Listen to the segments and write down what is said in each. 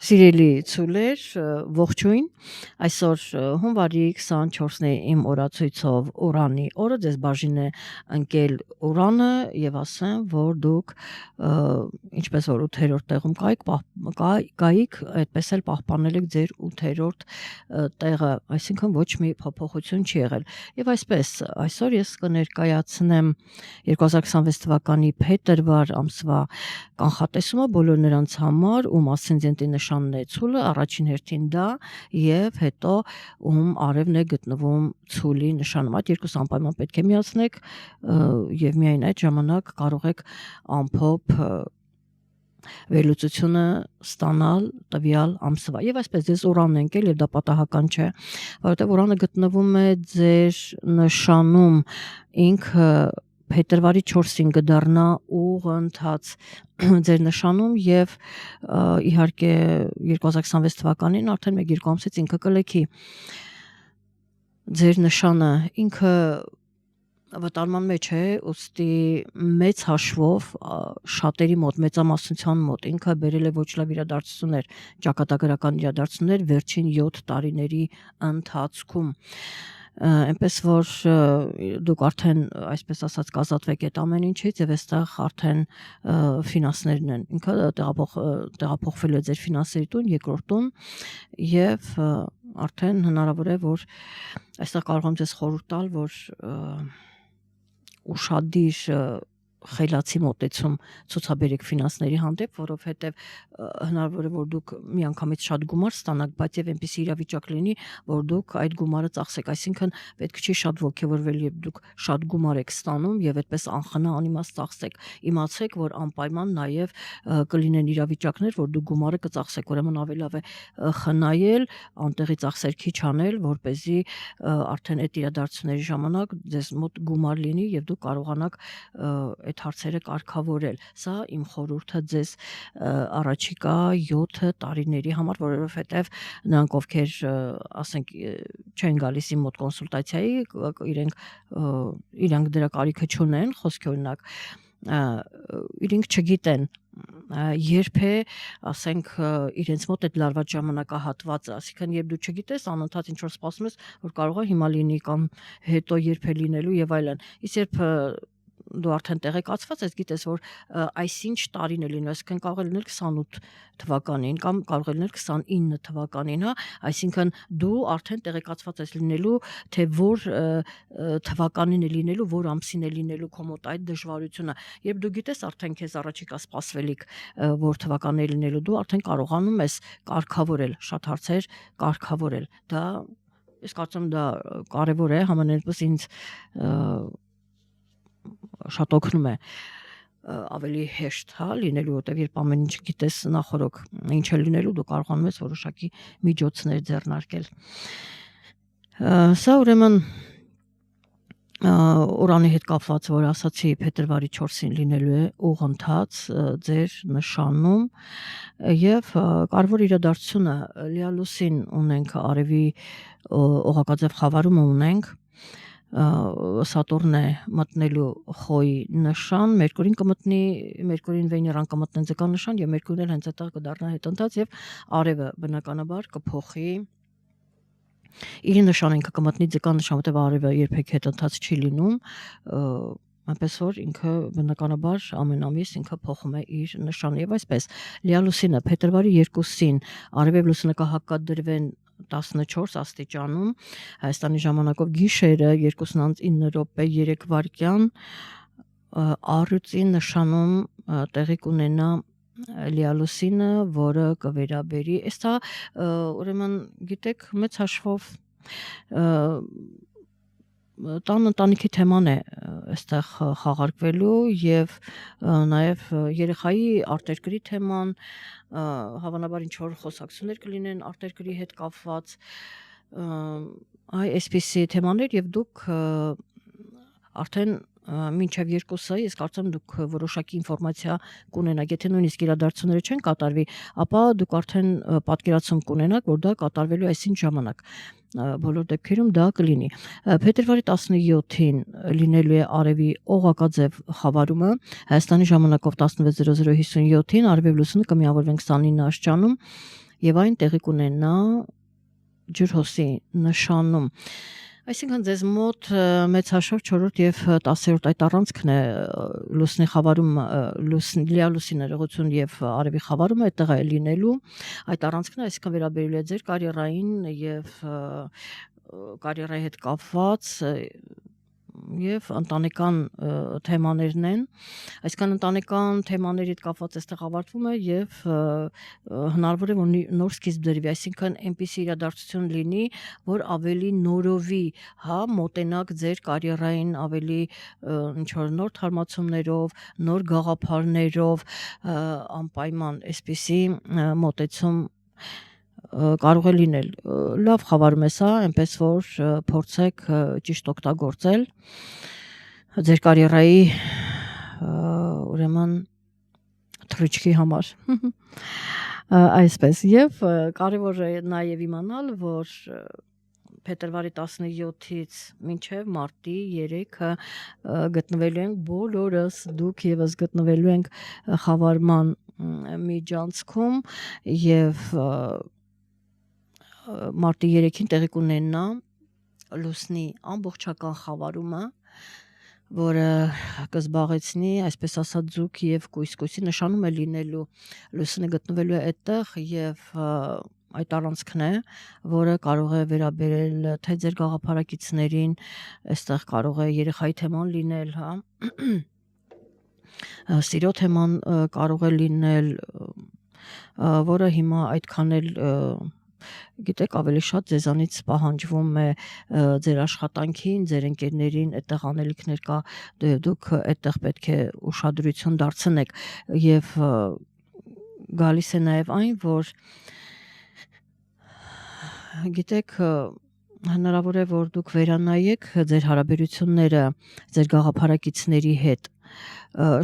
Սիրելի ցուլեր, ողջույն։ Այսօր հունվարի 24-ն է իմ օրացույցով Ուրանի օրը, ձեզ բաժին է ընկել Ուրանը եւ ասեմ, որ դուք ինչպես որ 8-րդ տեղում կայիք, այդպես էլ պահպանել եք ձեր 8-րդ տեղը, այսինքն ոչ մի փոփոխություն չի եղել։ Եվ այսպես, այսօր ես կներկայացնեմ 2026 թվականի փետրվար ամսվա կանխատեսումը բոլոր նրանց համար, ում ասցենդենտի նշանն է ցուլը, առաջին հերթին դա եւ հետո ում արևն է գտնվում ցուլի նշանում։ Այդ երկուս անպայման պետք է միացնեք եւ միայն այդ ժամանակ կարող եք ամփոփ վերլուծությունը ստանալ տվյալ ամսվա։ Եվ այսպես ձեզ Ուրանն ընկել եւ դա պատահական չէ, որովհետեւ Ուրանը գտնվում է ձեր նշանում, ինքը փետրվարի 4-ին կդառնա ուղընթաց ձեր նշանում եւ իհարկե 2026 թվականին արդեն 1-2 ամսից ինքը կլեքի ձեր նշանը, ինքը վտարման մեջ է, ուստի մեծ հաշվով շատերի մոտ, մեծամասնության մոտ ինքը բերել է ոչ լավ իրադարձություններ, ճակատագրական իրադարձություններ վերջին 7 տարիների ընթացքում։ Այնպես որ դուք արդեն, այսպես ասած, կազատվեք այդ ամեն ինչից եւ այստեղ արդեն ֆինանսներն են։ Ինքը տեղափոխվել է ձեր ֆինանսերի տուն, երկրորդ տուն եւ արդեն հնարավոր է, որ այստեղ կարող եմ ձեզ խորհուրդ տալ, որ ուշադիր խելացի մոտեցում ցուցաբերեք ֆինանսների հանդեպ, որովհետև հնարավոր է որ դուք միանգամից շատ գումար ստանաք, բայց եւ այնպիսի իրավիճակ լինի, որ դուք այդ գումարը ծախսեք, այսինքն պետք չի շատ ոգևորվել, երբ դուք շատ գումար եք ստանում եւ այդպես անխնա անիմաստ ծախսեք։ Իմացեք, որ անպայման նաեւ կլինեն իրավիճակներ, որ դուք գումարը կծախսեք, ուրեմն ավելի լավ է խնայել, անտեղի ծախսեր քիչ անել, որ เป զի արդեն այդ իրադարձությունների ժամանակ ձեզ մոտ գումար լինի եւ դուք կարողանաք այդ հարցերը կարգավորել։ Սա իմ խորհուրդը ձեզ առաջիկա 7 տարիների համար, որովհետև նրանք ովքեր ասենք չեն գալիս իմ մոտ կոնսուլտացիայի, իրենք դրա կարիքը չունեն, խոսքի օրինակ, իրենք չգիտեն երբ է, ասենք, իրենց մոտ այդ լարված ժամանակահատվածը, ասիկան երբ դու չգիտես, անընդհատ ինչ որ սպասում ես, որ կարող է հիմա լինի կամ հետո երբ է լինելու եւ այլն։ Իսկ երբ դու արդեն տեղեկացված ես, գիտես որ այսինչ տարին է լինելու, այսինքն կարող է լինել 28 թվականին կամ կարող է լինել 29 թվականին, հա, այսինքն դու արդեն տեղեկացված ես լինելու, թե որ թվականին է լինելու, որ ամսին է լինելու քո մոտ այդ դժվարությունը։ Երբ դու գիտես արդեն քեզ առաջիկա սպասվելիք որ թվականն է լինելու, դու արդեն կարողանում ես կարգավորել շատ հարցեր, կարգավորել։ Դա ես կարծում դա կարևոր է, համենայնպես ինձ շատ օգնում է ավելի հեշտ, հա, լինելու, որտեղ երբ ամեն ինչ գիտես նախորոք ինչ է լինելու, դու կարողանում ես որոշակի միջոցներ ձեռնարկել։ Սա ուրեմն Ուրանի հետ կապված, որ ասացի փետրվարի 4-ին լինելու է ուղընթաց ձեր նշանում եւ կարևոր իրադարձությունը լիալուսին ունենք արևի օղակաձև խավարումը ունենք Սատուրն է մտնելու խոյի նշան, Մերկուրին կմտնի, Մերկուրին Վեներան կմտնեն ձկան նշան եւ Մերկուրին էլ հենց այդտեղ կդառնա հետընթաց եւ արևը բնականաբար կփոխի իր նշանը, ինքը կմտնի ձկան նշան, որտեղ արևը երբեք հետընթաց չի լինում, այնպես որ ինքը բնականաբար ամեն ամիս ինքը փոխում է իր նշանը եւ այսպես լիալուսինը փետրվարի 2-ին արևը լուսինը կհակադրվեն 14 աստիճանում Հայաստանի ժամանակով գիշերը 2:09 րոպե 3 վայրկյան առյուծի նշանում տեղի կունենա լիալուսինը, որը կվերաբերի, այստա ուրեմն գիտեք մեծ հաշվով տան ընտանիքի թեման է այստեղ խաղարկվելու եւ նաեւ երեխայի արտերկրի թեման, հավանաբար ինչ որ խոսակցություններ կլինեն արտերկրի հետ կապված, այսպիսի թեմաներ եւ դուք արդեն մինչև 2-ը ես կարծում դուք որոշակի ինֆորմացիա կունենաք, եթե նույնիսկ իրադարձությունները չեն կատարվի, ապա դուք արդեն պատկերացում կունենաք, որ դա կատարվելու այսինչ ժամանակ։ Բոլոր դեպքերում դա կլինի։ Փետրվարի 17-ին լինելու է արևի օղակաձև խավարումը, Հայաստանի ժամանակով 16:57-ին արևի լուսինը կմիավորվեն 29 աստիճանում եւ այն տեղի կունենա ջրհոսի նշանում։ Այսինքն ձեզ մոտ մեծ հաշվով 4-րդ եւ 10-րդ այդ առանցքն է լուսնի խավարում լիալուսին ներողություն եւ արևի խավարումը այդտեղ է լինելու այդ առանցքն այսինքն վերաբերել է ձեր կարիերային եւ կարիերայի հետ կապված եւ ընտանեկան թեմաներն են, այսինքն ընտանեկան թեմաների հետ կապված այստեղ ավարտվում է եւ հնարավոր է որ նոր սկիզբ դրվի, այսինքն այնպիսի իրադարձություն լինի, որ ավելի նորովի, հա, մոտենաք ձեր կարիերային ավելի ինչ որ նոր թարմացումներով, նոր գաղափարներով, անպայման այսպիսի մոտեցում կարող է լինել։ Լավ խավարում է սա, այնպես որ փորձեք ճիշտ օգտագործել ձեր կարիերայի ուրեմն թռիչքի համար։ Այսպես եւ կարևոր է նաեւ իմանալ, որ փետրվարի 17-ից մինչև մարտի 3-ը գտնվելու ենք բոլորս դուք եւս գտնվելու ենք խավարման միջանցքում եւ մարտի 3-ին տեղի կունենա լուսնի ամբողջական խավարումը, որը կզբաղեցնի, այսպես ասած, ձուկ եւ կույսկույսի նշանում է լինելու լուսինը գտնվելու է այդտեղ եւ այդ առանցքն է, որը կարող է վերաբերել թե ձեր գաղափարակիցներին, այստեղ կարող է երեխայի թեման լինել, հա, սիրո թեման կարող է լինել, որը հիմա այդքան էլ գիտեք ավելի շատ ձեզանից պահանջվում է ձեր աշխատանքին, ձեր ընկերներին այդտեղ անելիքներ կա, դուք այդտեղ պետք է ուշադրություն դարձնեք եւ գալիս է նաեւ այն, որ գիտեք հնարավոր է որ դուք վերանայեք ձեր հարաբերությունները ձեր գաղափարակիցների հետ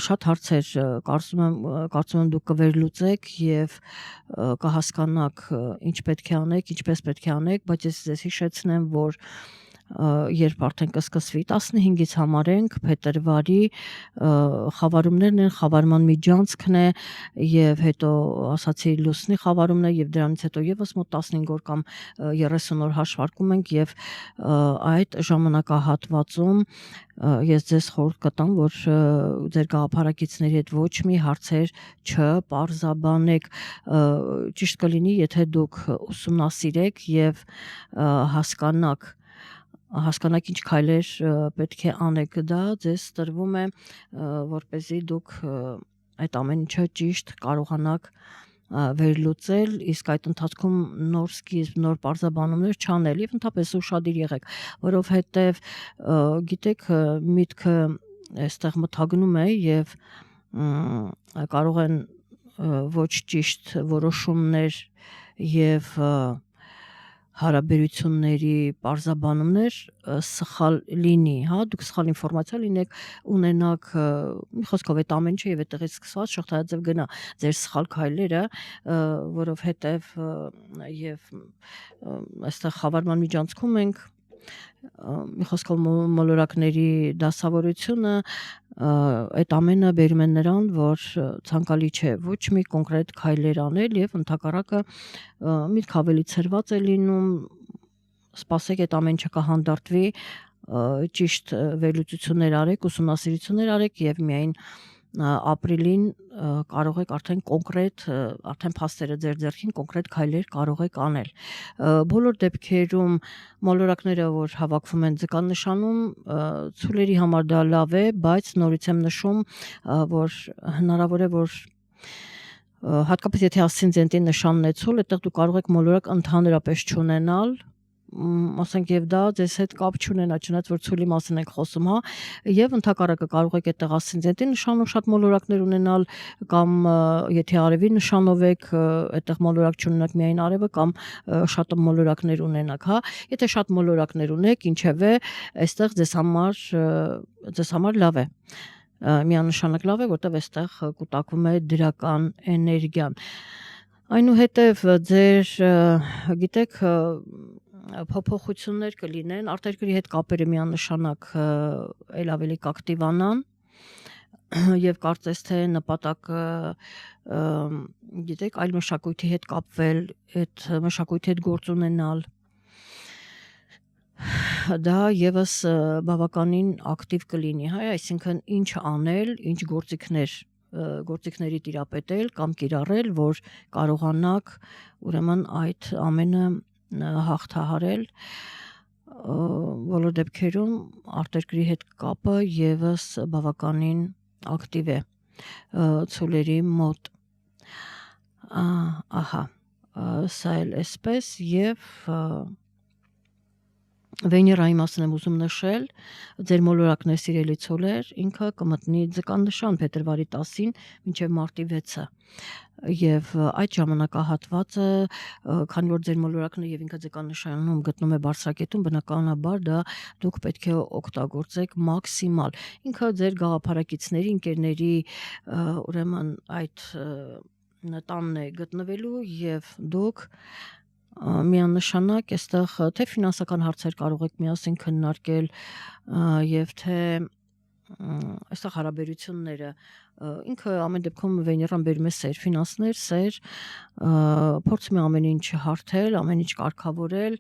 շատ հարցեր կարծում եմ դուք կվերլուծեք եւ կհասկանաք ինչ պետք է անեք, ինչպես պետք է անեք, բայց ես ձեզ հիշեցնեմ, որ երբ արդեն կսկսվի 15-ից համարենք փետրվարի խավարումներն են, խավարման միջանցքն է եւ հետո ասացի լուսնի խավարումն է եւ դրանից հետո եւս մոտ 15 օր կամ 30 օր հաշվարկում ենք եւ այդ ժամանակահատվածում ես ձեզ խորհուրդ կտամ, որ ձեր գաղափարակիցների հետ ոչ մի հարցեր չպարզաբանեք, ճիշտ կլինի, եթե դուք ուսումնասիրեք եւ հասկանաք ինչ քայլեր պետք է անեք, դա ձեզ տրվում է, որպեսզի դուք այդ ամեն ինչը ճիշտ կարողանաք վերլուծել, իսկ այդ ընթացքում նոր սկիզբ, նոր պարզաբանումներ չանել եւ ընդհանրապես ուշադիր եղեք, որովհետեւ գիտեք միտքը այստեղ մթագնում է եւ կարող են ոչ ճիշտ որոշումներ եւ հարաբերությունների պարզաբանումներ սխալ լինի, հա, դուք սխալ ինֆորմացիա ունենաք, մի խոսքով այդ ամեն ինչը եւ այդտեղից սկսված շղթայաձև գնա ձեր սխալ քայլերը, որովհետեւ եւ այստեղ խավարման միջանցքում ենք մի խոսքով մոլորակների դասավորությունը այդ ամենը բերում են նրան, որ ցանկալի չէ ոչ մի կոնկրետ քայլեր անել եւ ընդհակառակը միտք ավելի ցրված է լինում, սպասեք այդ ամեն ինչը կհանդարտվի, ճիշտ վերլուծություններ արեք, ուսումնասիրություններ արեք եւ միայն ապրիլին կարող եք արդեն կոնկրետ, արդեն փաստերը ձեր ձեռքին կոնկրետ քայլեր կարող եք անել։ Բոլոր դեպքերում մոլորակները, որ հավաքվում են ձկաննշանում, ցուլերի համար դա լավ է, բայց նորից եմ նշում, որ հնարավոր է, որ հատկապես եթե ասցենդենտի նշանն է ցուլ, այդտեղ դուք կարող եք մոլորակ ընդհանրապես չունենալ, ասենք եւ դա ձեզ հետ կապ չունենա, չնայած որ ցուլի մասին ենք խոսում, հա, եւ ընդհակառակը կարող եք այդտեղ ասցենդենտի նշանով շատ մոլորակներ ունենալ կամ եթե արևի նշանով եք, այդտեղ մոլորակ չունենաք միայն արևը կամ շատ մոլորակներ ունենաք, հա, եթե շատ մոլորակներ ունեք, ինչևէ, այստեղ ձեզ համար լավ է։ Միանշանակ լավ է, որտեղ այստեղ կուտակվում է դրական էներգիան։ Այնուհետև ձեր գիտեք փոփոխություններ կլինեն, արտերկրի հետ կապերը միանշանակ էլ ավելի կակտիվանան, եւ կարծես թե նպատակը գիտեք այլ մշակույթի հետ կապվել, այդ մշակույթի հետ գործ ունենալ, դա եւս բավականին ակտիվ կլինի, հա, այսինքն ինչ անել, ինչ գործիքների տիրապետել կամ կիրառել, որ կարողանաք ուրեմն այդ ամենը հաղթահարել, բոլոր դեպքերում արտերկրի հետ կապը եւս բավականին ակտիվ է ցոլերի մոտ, ահա, սա էլ էսպես եւ Վեներայի մասին եմ ուզում նշել, ձեր մոլորակն է սիրելի ցոլեր, ինքը կմտնի ձկան նշան փետրվարի 10-ին մինչև մարտի 6-ը եւ այդ ժամանակահատվածը, քանի որ ձեր մոլորակն է եւ ինքը ձկան նշանում գտնում է բարձրակետում, բնականաբար դա դուք պետք է օգտագործեք մաքսիմալ։ Ինքը ձեր գաղափարակիցների, ընկերների ուրեմն այդ տանն է գտնվելու եւ դուք միանշանակ այստեղ թե ֆինանսական հարցեր կարող եք միասին քննարկել եւ թե այստեղ հարաբերությունները ինքը ամեն դեպքում Վեներան բերում է սեր, ֆինանսներ, սեր, փորձում է ամեն ինչ հարթել, ամեն ինչ կարգավորել,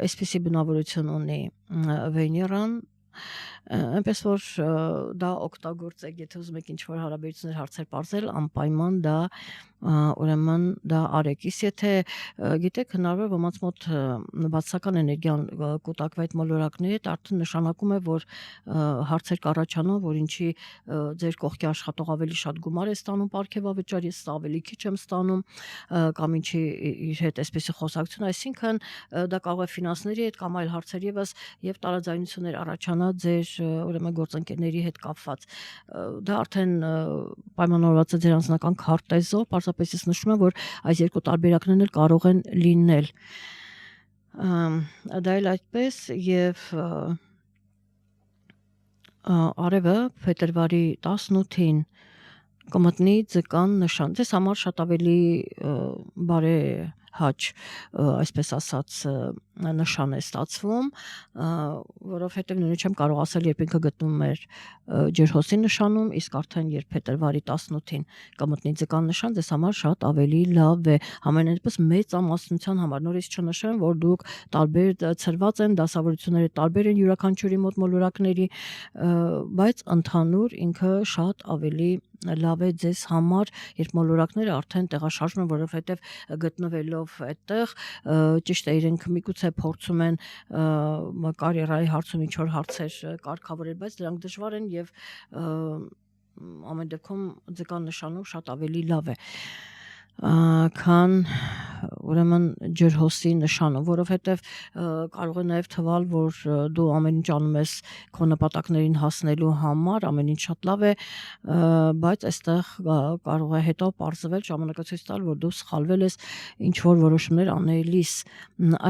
այսպիսի բնավորություն ունի Վեներան, այնպես որ դա օգտագործեք, եթե ուզում եք ինչ-որ հարաբերություններ հարցեր պարզել, անպայման դա ուրեմն դա արեք, իսկ եթե գիտեք հնարավոր ոմանց մոտ բացասական էներգիան կուտակվի այդ մոլորակների հետ, արդեն նշանակում է, որ հարցեր կառաջանան, որ ինչի ձեր կողքի աշխատող ավելի շատ գումար է ստանում պարգևավճար, ես ավելի քիչ եմ ստանում, կամ ինչի իր հետ այսպեսի խոսակցություն, այսինքն դա կարող է ֆինանսների հետ կամ այլ հարցեր եւս եւ տարաձայնություններ առաջանա ձեր ուրեմն գործընկերների հետ կապված, դա արդեն պայմանավորված է ձեր անձնական քարտեզով, պարզապես ես նշում եմ, որ այս երկու տարբերակներն էլ կարող են լինել, դա էլ այդպես եւ արևը փետրվարի 18-ին կմտնի ձկան նշան, ձեզ համար շատ ավելի բարեհաճ, այսպես ասած, նշան է ստացվում, որովհետև նույնիսկ չեմ կարող ասել, երբ ինքը գտնվում էր ջրհոսի նշանում, իսկ արդեն երբ փետրվարի 18-ին կմտնի ձկան նշան, ձեզ համար շատ ավելի լավ է, ամենայնպես մեծամասնության համար, նորից չնշեմ, որ դուք տարբեր ծրված են, դասավորությունները տարբեր են յուրաքանչյուրի մոտ մոլորակների, բայց ընդհանուր ինքը շատ ավելի լավ է ձեզ համար, երբ մոլորակները արդեն տեղաշարժում են, որովհետև գտնվելով այդտեղ, ճիշտ է, իրենք միգուցե փորձում են կարիերայի հարցում ինչ-որ հարցեր կարգավորել, բայց դրանք դժվար են եւ ամեն դեպքում ձկան նշանում շատ ավելի լավ է, քան ուրեմն ջրհոսի նշանը, որովհետև կարող է նաև թվալ, որ դու ամեն ինչ անում ես քո նպատակներին հասնելու համար, ամեն ինչ շատ լավ է, բայց այստեղ կարող է հետո պարզվել ժամանակացույց տալ, որ դու սխալվել ես ինչ-որ որոշումներ անելիս,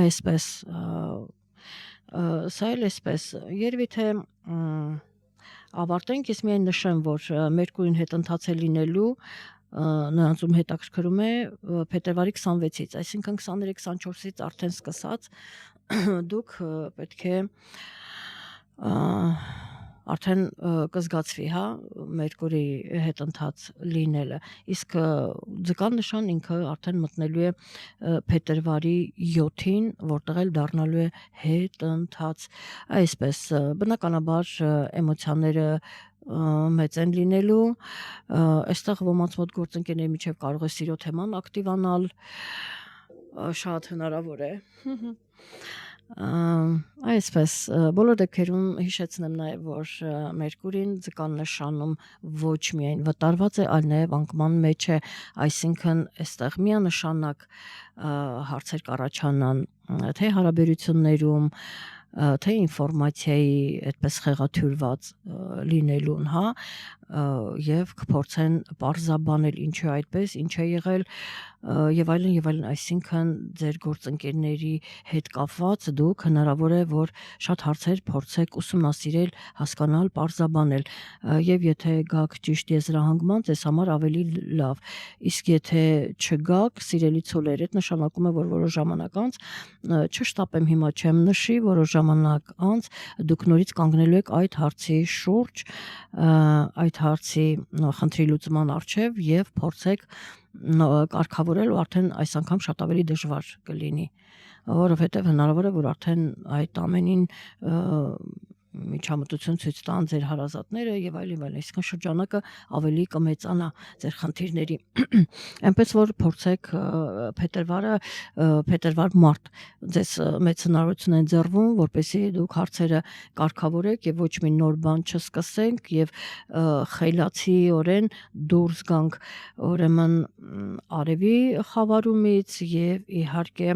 այսպես, սա էլ այսպես, երևի թե ավարտենք, ես միայն նշեմ, որ Մերկուրին հետ ընթացել լինելու նրանցում հետաքրքրում է փետրվարի 26-ից, այսինքն 23-24-ից արդեն սկսած դուք պետք է արդեն կզգացվի, հա, Մերկուրի հետ ընթաց լինելը, իսկ ձկան նշան ինքը արդեն մտնելու է փետրվարի 7-ին, որտեղ էլ դառնալու է հետ ընթաց, այսպես, բնականաբար էմոցիաները մեծ են լինելու, այստեղ ոմանց մոտ գործընկերների միջև կարող է սիրո թեման ակտիվանալ, շատ հնարավոր է, այսպես, բոլոր դեպքերում հիշեցնեմ նաև, որ Մերկուրին ձկան նշանում ոչ միայն վտարված է, այլ նաև անկման մեջ է, այսինքն այստեղ միանշանակ հարցեր կառաջանան, թե հարաբերություններում, թե ինֆորմացիայի այդպես խեղաթյուրված լինելուն, հա, եւ կփորձեն պարզաբանել ինչու է այդպես, ինչ է եղել եւ այլն, այսինքն ձեր գործընկերների հետ կապված դուք հնարավոր է, որ շատ հարցեր փորձեք ուսումնասիրել, հասկանալ, պարզաբանել եւ եթե գաք ճիշտ եզրահանգման, ձեզ համար ավելի լավ, իսկ եթե չգաք, սիրելի ցոլեր, այդ նշանակում է, որ որոշ ժամանակ անց չշտապեմ հիմա չեմ նշի, որոշ ժամանակ անց դուք նորից կանգնելու եք այդ հարցի շուրջ, այդ հարցի խնդրի լուծման առջև եւ փորձեք կարգավորել ու արդեն այս անգամ շատ ավելի դժվար կլինի, որովհետեւ հնարավոր է որ արդեն այդ ամենին միջամտություն ցույց տան ձեր հարազատները եւ այլն, այսինքն շրջանակը ավելի կմեծանա ձեր խնդիրների։ Այնպես որ փորձեք փետրվար-մարտ ձեզ մեծ հնարավորություն են ձեռվում, որպեսզի դուք հարցերը կարգավորեք եւ ոչ մի նոր բան չսկսենք եւ խելացիորեն դուրս գանք ուրեմն արևի խավարումից եւ իհարկե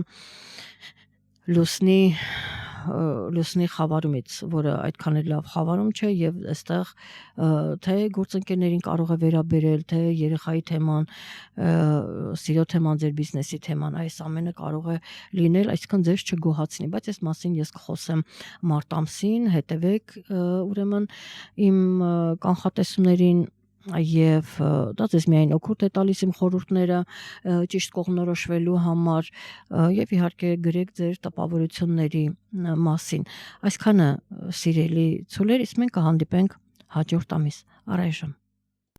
լուսնի խավարումից, որը այդքան էլ լավ խավարում չէ եւ այստեղ թե գործընկերներին կարող է վերաբերել, թե երեխայի թեման, սիրո թեման, ձեր բիզնեսի թեման, այս ամենը կարող է լինել, այսինքն ձեզ չգոհացնի, բայց այս մասին ես կխոսեմ մարտ ամսին, հետևեք ուրեմն իմ կանխատեսումներին եւ դա ձեզ միայն օգուտ է տալիս իմ խորհուրդները ճիշտ կողմնորոշվելու համար եւ իհարկե գրեք ձեր տպավորությունների մասին։ Այսքանը սիրելի ցուլեր, իսկ մենք կհանդիպենք հաջորդ ամիս։ Առայժմ